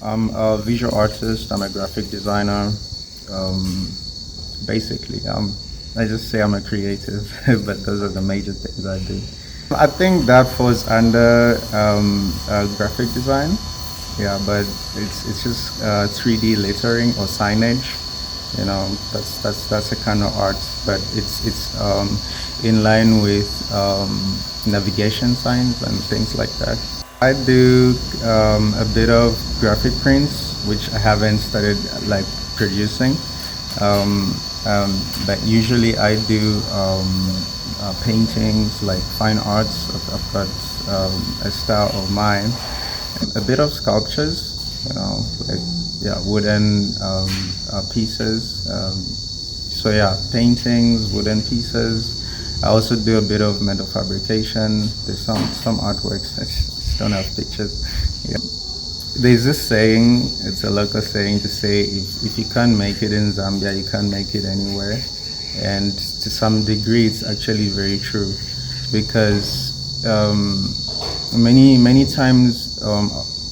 I'm a visual artist. I'm a graphic designer. Um, Basically, I just say I'm a creative, but those are the major things I do. I think that falls under graphic design. Yeah, but it's just 3D lettering or signage. That's a kind of art, but it's in line with navigation signs and things like that. I do a bit of graphic prints, which I haven't started like producing. Um, but usually I do paintings, like fine arts. I've got a style of mine. A bit of sculptures, like yeah, wooden pieces. So yeah, paintings, wooden pieces. I also do a bit of metal fabrication. There's some artworks. I just don't have pictures. Yeah. There's this saying, it's a local saying to say, if you can't make it in Zambia, you can't make it anywhere. And to some degree, it's actually very true, because many times,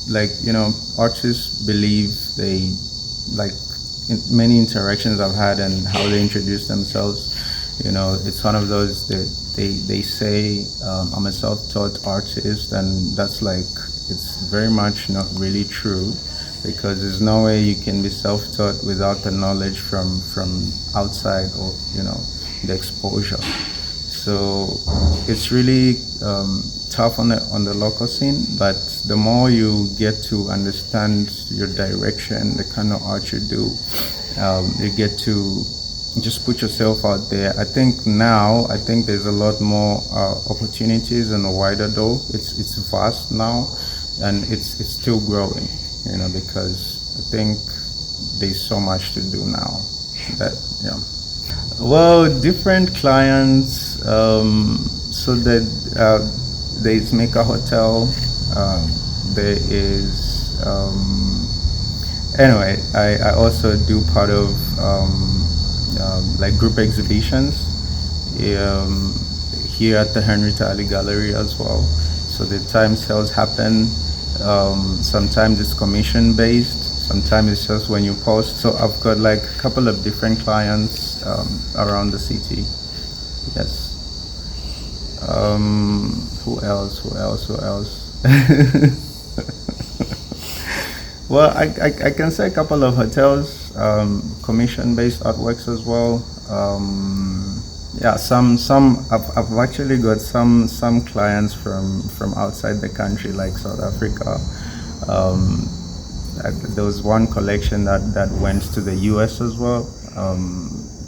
like, artists believe they, like, in many interactions I've had and how they introduce themselves, it's one of those that they say, I'm a self-taught artist, and that's like, it's very much not really true, because there's no way you can be self-taught without the knowledge from outside, or the exposure. So it's really tough on the local scene, but the more you get to understand your direction, the kind of art you do, you get to just put yourself out there. I think there's a lot more opportunities in the wider door. It's vast now, and it's still growing, because I think there's so much to do now. That yeah. Well, different clients. So that there's Maker Hotel. There is anyway. I also do part of like group exhibitions here at the Henry Talley Gallery as well. So the time sales happen. Sometimes it's commission based. Sometimes it's just when you post. So I've got like a couple of different clients around the city. Yes. Who else? Well, I can say a couple of hotels, commission-based artworks as well. Yeah, I've actually got some clients from outside the country, like South Africa. There was one collection that went to the US as well.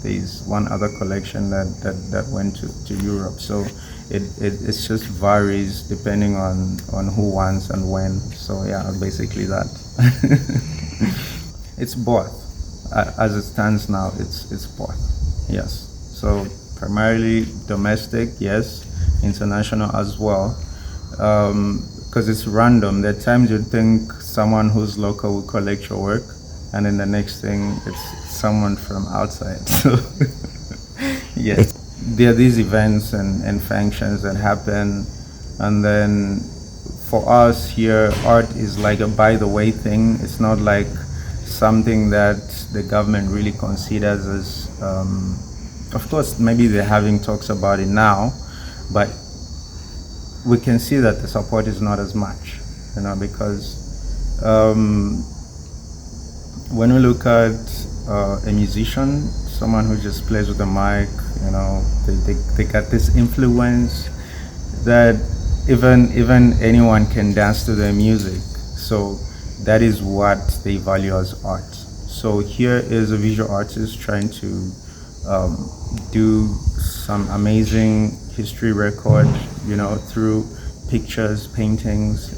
There's one other collection that went to Europe. So it's just varies depending on who wants and when. So yeah, basically that. It's both. As it stands now, it's both. Yes. So primarily domestic, yes, international as well. Because it's random. There are times you'd think someone who's local will collect your work, and then the next thing it's someone from outside. So yes, there are these events and functions that happen, and then for us here, art is like a by the way thing. It's not like something that the government really considers as of course maybe they're having talks about it now, but we can see that the support is not as much, because when we look at a musician, someone who just plays with a mic, they got this influence that even anyone can dance to their music. So that is what they value as art. So here is a visual artist trying to do some amazing history record, through pictures, paintings.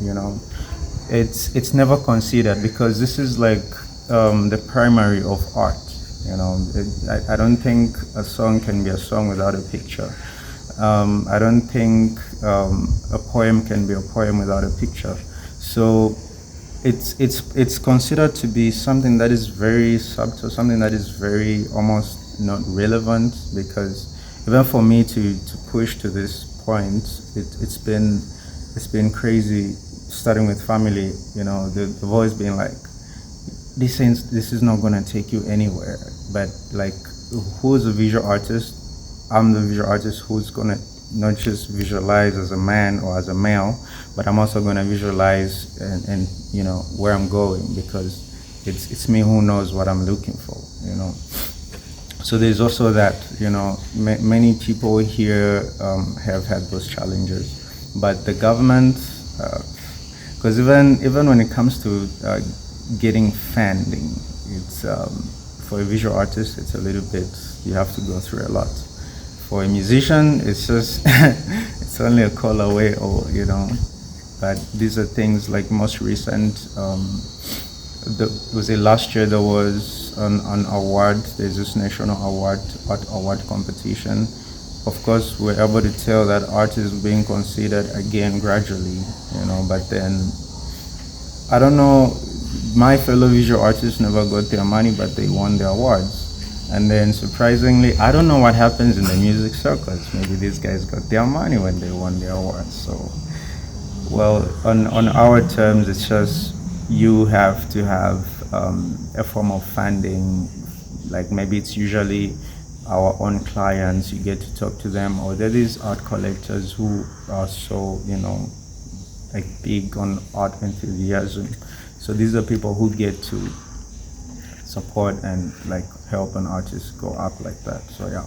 It's never considered, because this is like the primary of art. I don't think a song can be a song without a picture. I don't think a poem can be a poem without a picture. So it's considered to be something that is very subtle, something that is very almost not relevant, because even for me to push to this point, it's been crazy, starting with family. They've always been like, this sense this is not gonna take you anywhere. But like, who's a visual artist? I'm the visual artist who's gonna not just visualize as a man or as a male, but I'm also gonna visualize and you know where I'm going, because it's me who knows what I'm looking for, you know. So there's also that, you know, many people here have had those challenges, but the government, because even when it comes to getting funding, it's for a visual artist, it's a little bit, you have to go through a lot. For a musician, it's just it's only a call away, or you know. But these are things like most recent. Was it last year? There was an award. There's this national art award competition. Of course, we're able to tell that art is being considered again gradually, you know. But then, I don't know. My fellow visual artists never got their money, but they won their awards. And then, surprisingly, I don't know what happens in the music circles. Maybe these guys got their money when they won their awards. So, well, on our terms, it's just you have to have a form of funding. Like maybe it's usually our own clients. You get to talk to them, or there is art collectors who are so, you know, like big on art enthusiasm. So these are people who get to support and like help an artist go up like that. So yeah.